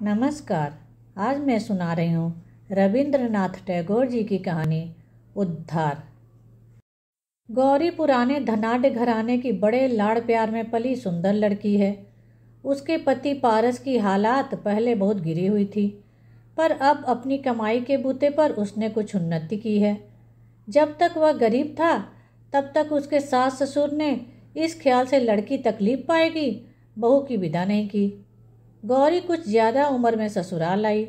नमस्कार। आज मैं सुना रही हूँ रविंद्रनाथ टैगोर जी की कहानी उद्धार। गौरी पुराने धनाढ्य घराने की बड़े लाड़ प्यार में पली सुंदर लड़की है। उसके पति पारस की हालात पहले बहुत गिरी हुई थी, पर अब अपनी कमाई के बूते पर उसने कुछ उन्नति की है। जब तक वह गरीब था तब तक उसके सास ससुर ने इस ख्याल से लड़की तकलीफ पाएगी बहू की विदा नहीं की। गौरी कुछ ज़्यादा उम्र में ससुराल आई।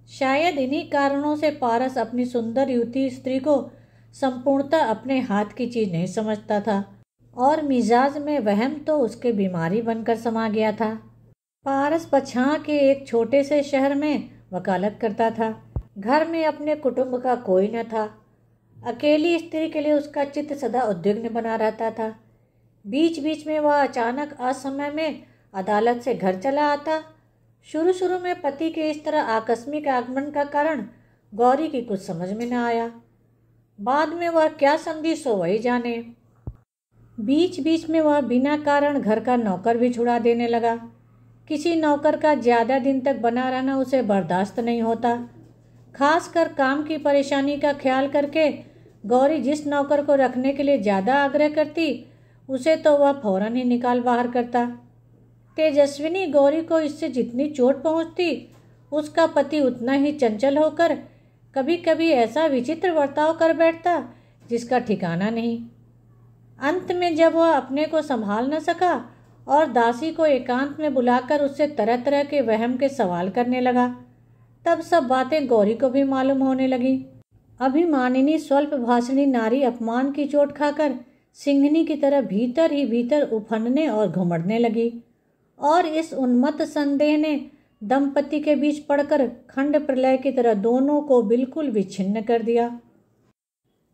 शायद इन्हीं कारणों से पारस अपनी सुंदर युवती स्त्री को संपूर्णतः अपने हाथ की चीज़ नहीं समझता था और मिजाज में वहम तो उसके बीमारी बनकर समा गया था। पारस पछां के एक छोटे से शहर में वकालत करता था। घर में अपने कुटुंब का कोई न था। अकेली स्त्री के लिए उसका चित्त सदा उद्विग्न बना रहता था। बीच बीच में वह अचानक असमय में अदालत से घर चला आता। शुरू शुरू में पति के इस तरह आकस्मिक आगमन का कारण गौरी की कुछ समझ में न आया। बाद में वह क्या समझी सो वही जाने। बीच बीच में वह बिना कारण घर का नौकर भी छुड़ा देने लगा। किसी नौकर का ज़्यादा दिन तक बना रहना उसे बर्दाश्त नहीं होता। खासकर काम की परेशानी का ख्याल करके गौरी जिस नौकर को रखने के लिए ज़्यादा आग्रह करती उसे तो वह फौरन ही निकाल बाहर करता। तेजस्विनी गौरी को इससे जितनी चोट पहुंचती, उसका पति उतना ही चंचल होकर कभी कभी ऐसा विचित्र बर्ताव कर बैठता जिसका ठिकाना नहीं। अंत में जब वह अपने को संभाल न सका और दासी को एकांत में बुलाकर उससे तरह तरह के वहम के सवाल करने लगा, तब सब बातें गौरी को भी मालूम होने लगी। अभिमानिनी स्वल्प भाषणी नारी अपमान की चोट खाकर सिंहनी की तरह भीतर ही भीतर उफनने और घुमड़ने लगी और इस उन्मत्त संदेह ने दंपति के बीच पड़कर खंड प्रलय की तरह दोनों को बिल्कुल विच्छिन्न कर दिया।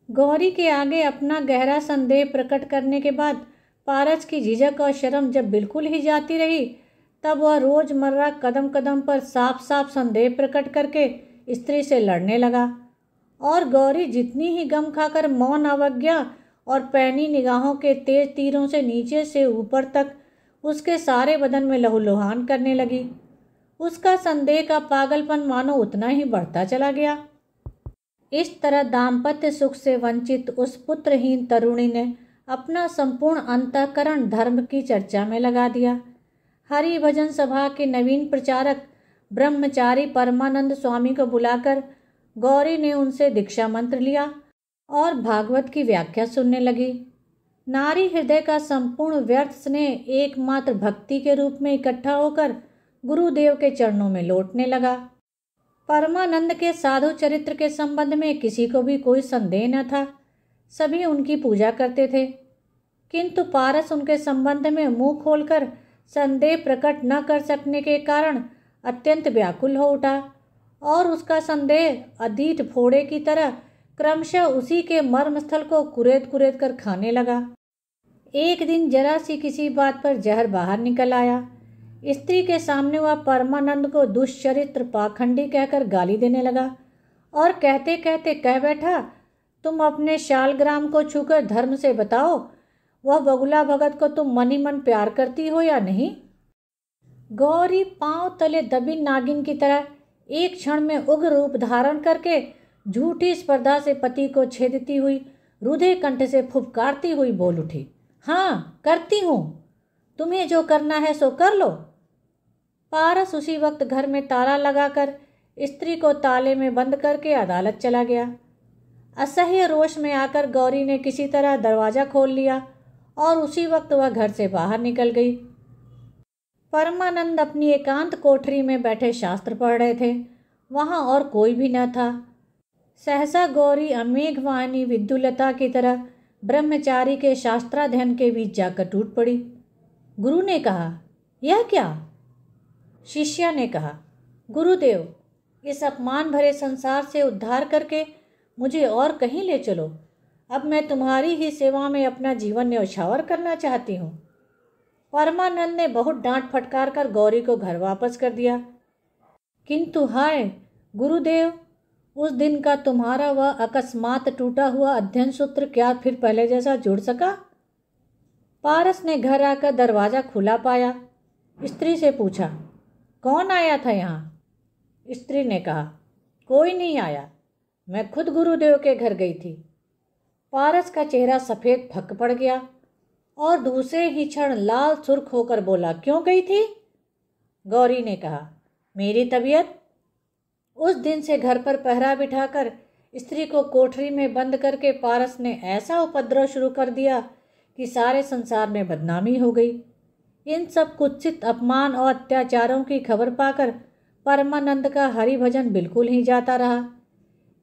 गौरी के आगे अपना गहरा संदेह प्रकट करने के बाद पारस की झिझक और शर्म जब बिल्कुल ही जाती रही, तब वह रोजमर्रा कदम कदम पर साफ साफ संदेह प्रकट करके स्त्री से लड़ने लगा और गौरी जितनी ही गम खाकर मौन अवज्ञा और पैनी निगाहों के तेज तीरों से नीचे से ऊपर तक उसके सारे बदन में लहूलुहान करने लगी, उसका संदेह का पागलपन मानो उतना ही बढ़ता चला गया। इस तरह दाम्पत्य सुख से वंचित उस पुत्रहीन तरुणी ने अपना संपूर्ण अंतःकरण धर्म की चर्चा में लगा दिया। हरि भजन सभा के नवीन प्रचारक ब्रह्मचारी परमानंद स्वामी को बुलाकर गौरी ने उनसे दीक्षा मंत्र लिया और भागवत की व्याख्या सुनने लगी। नारी हृदय का संपूर्ण व्यर्थ स्नेह एकमात्र भक्ति के रूप में इकट्ठा होकर गुरुदेव के चरणों में लौटने लगा। परमानंद के साधु चरित्र के संबंध में किसी को भी कोई संदेह न था। सभी उनकी पूजा करते थे, किंतु पारस उनके संबंध में मुंह खोलकर संदेह प्रकट न कर सकने के कारण अत्यंत व्याकुल हो उठा और उसका संदेह अधीट फोड़े की तरह क्रमशः उसी के मर्मस्थल को कुरेद कुरेद कर खाने लगा। एक दिन जरा सी किसी बात पर जहर बाहर निकल आया। स्त्री के सामने वह परमानंद को दुष्चरित्र पाखंडी कहकर गाली देने लगा और कहते कहते कह बैठा, तुम अपने शालग्राम को छूकर धर्म से बताओ, वह बगुला भगत को तुम मन ही मन प्यार करती हो या नहीं। गौरी पांव तले दबी नागिन की तरह एक क्षण में उग्र रूप धारण करके झूठी स्पर्धा से पति को छेदती हुई रुधे कंठ से फुफकारती हुई बोल उठी, हाँ करती हूँ, तुम्हें जो करना है सो कर लो। पारस उसी वक्त घर में ताला लगाकर स्त्री को ताले में बंद करके अदालत चला गया। असह्य रोष में आकर गौरी ने किसी तरह दरवाज़ा खोल लिया और उसी वक्त वह घर से बाहर निकल गई। परमानंद अपनी एकांत कोठरी में बैठे शास्त्र पढ़ रहे थे। वहाँ और कोई भी न था। सहसा गौरी अमेघवाहिनी विद्युलता की तरह ब्रह्मचारी के शास्त्राध्ययन के बीच जाकर टूट पड़ी। गुरु ने कहा, यह क्या? शिष्या ने कहा, गुरुदेव, इस अपमान भरे संसार से उद्धार करके मुझे और कहीं ले चलो। अब मैं तुम्हारी ही सेवा में अपना जीवन न्यौछावर करना चाहती हूँ। परमानंद ने बहुत डांट फटकार कर गौरी को घर वापस कर दिया। किंतु हाय गुरुदेव, उस दिन का तुम्हारा वह अकस्मात टूटा हुआ अध्ययन सूत्र क्या फिर पहले जैसा जुड़ सका? पारस ने घर आकर दरवाज़ा खुला पाया। स्त्री से पूछा, कौन आया था यहाँ? स्त्री ने कहा, कोई नहीं आया, मैं खुद गुरुदेव के घर गई थी। पारस का चेहरा सफ़ेद फक पड़ गया और दूसरे ही क्षण लाल सुर्ख होकर बोला, क्यों गई थी? गौरी ने कहा, मेरी तबीयत। उस दिन से घर पर पहरा बिठाकर स्त्री को कोठरी में बंद करके पारस ने ऐसा उपद्रव शुरू कर दिया कि सारे संसार में बदनामी हो गई। इन सब कुत्सित अपमान और अत्याचारों की खबर पाकर परमानंद का हरिभजन बिल्कुल ही जाता रहा।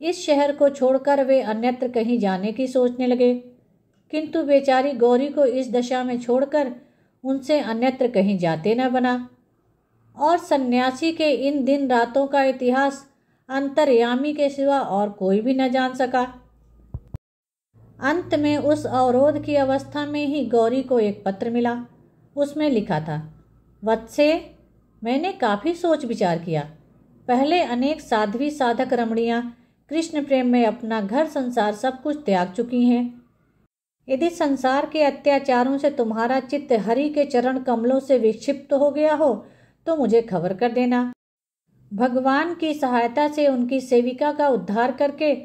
इस शहर को छोड़कर वे अन्यत्र कहीं जाने की सोचने लगे, किंतु बेचारी गौरी को इस दशा में छोड़कर उनसे अन्यत्र कहीं जाते न बना। और सन्यासी के इन दिन रातों का इतिहास अंतर्यामी के सिवा और कोई भी न जान सका। अंत में उस अवरोध की अवस्था में ही गौरी को एक पत्र मिला। उसमें लिखा था, वत्से, मैंने काफ़ी सोच विचार किया। पहले अनेक साध्वी साधक रमणियाँ कृष्ण प्रेम में अपना घर संसार सब कुछ त्याग चुकी हैं। यदि संसार के अत्याचारों से तुम्हारा चित्त हरि के चरण कमलों से विक्षिप्त हो गया हो तो मुझे खबर कर देना। भगवान की सहायता से उनकी सेविका का उद्धार करके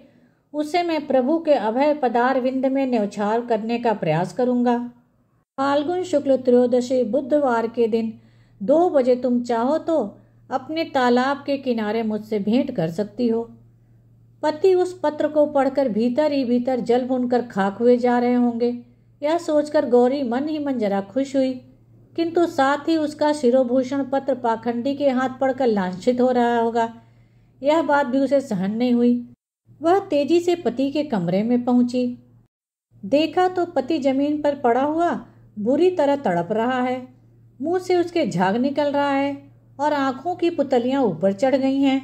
उसे मैं प्रभु के अभय पदार विंद में न्यौछावर करने का प्रयास करूंगा। फाल्गुन शुक्ल त्रयोदशी बुधवार के दिन 2 बजे तुम चाहो तो अपने तालाब के किनारे मुझसे भेंट कर सकती हो। पति उस पत्र को पढ़कर भीतर ही भीतर जल भूनकर खाक हुए जा रहे होंगे, यह सोचकर गौरी मन ही मन जरा खुश हुई, किंतु साथ ही उसका शिरोभूषण पत्र पाखंडी के हाथ पड़कर लांछित हो रहा होगा, यह बात भी उसे सहन नहीं हुई। वह तेजी से पति के कमरे में पहुंची। देखा तो पति जमीन पर पड़ा हुआ बुरी तरह तड़प रहा है। मुंह से उसके झाग निकल रहा है और आंखों की पुतलियां ऊपर चढ़ गई हैं।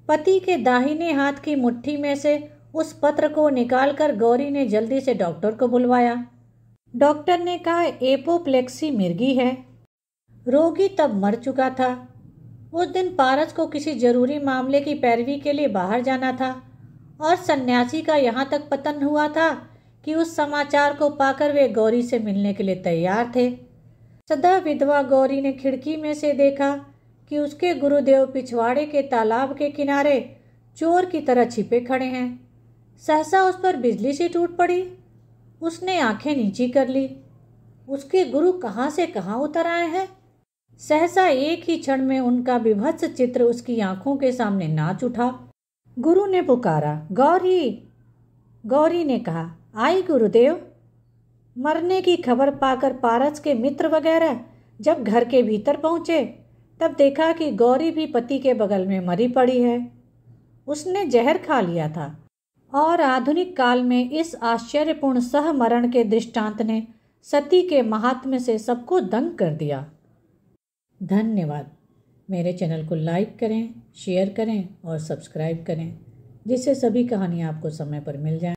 पति के दाहिने हाथ की मुट्ठी में से उस पत्र को निकालकर गौरी ने जल्दी से डॉक्टर को बुलवाया। डॉक्टर ने कहा, एपोप्लेक्सी मिर्गी है। रोगी तब मर चुका था। उस दिन पारस को किसी जरूरी मामले की पैरवी के लिए बाहर जाना था और सन्यासी का यहाँ तक पतन हुआ था कि उस समाचार को पाकर वे गौरी से मिलने के लिए तैयार थे। सदा विधवा गौरी ने खिड़की में से देखा कि उसके गुरुदेव पिछवाड़े के तालाब के किनारे चोर की तरह छिपे खड़े हैं। सहसा उस पर बिजली सी टूट पड़ी। उसने आंखें नीची कर ली। उसके गुरु कहाँ से कहाँ उतर आए हैं। सहसा एक ही क्षण में उनका विभत्स चित्र उसकी आंखों के सामने नाच उठा। गुरु ने पुकारा, गौरी। गौरी ने कहा, आई गुरुदेव। मरने की खबर पाकर पारस के मित्र वगैरह जब घर के भीतर पहुंचे तब देखा कि गौरी भी पति के बगल में मरी पड़ी है। उसने जहर खा लिया था और आधुनिक काल में इस आश्चर्यपूर्ण सहमरण के दृष्टांत ने सती के महात्म्य से सबको दंग कर दिया। धन्यवाद। मेरे चैनल को लाइक करें, शेयर करें और सब्सक्राइब करें, जिससे सभी कहानियाँ आपको समय पर मिल जाएं।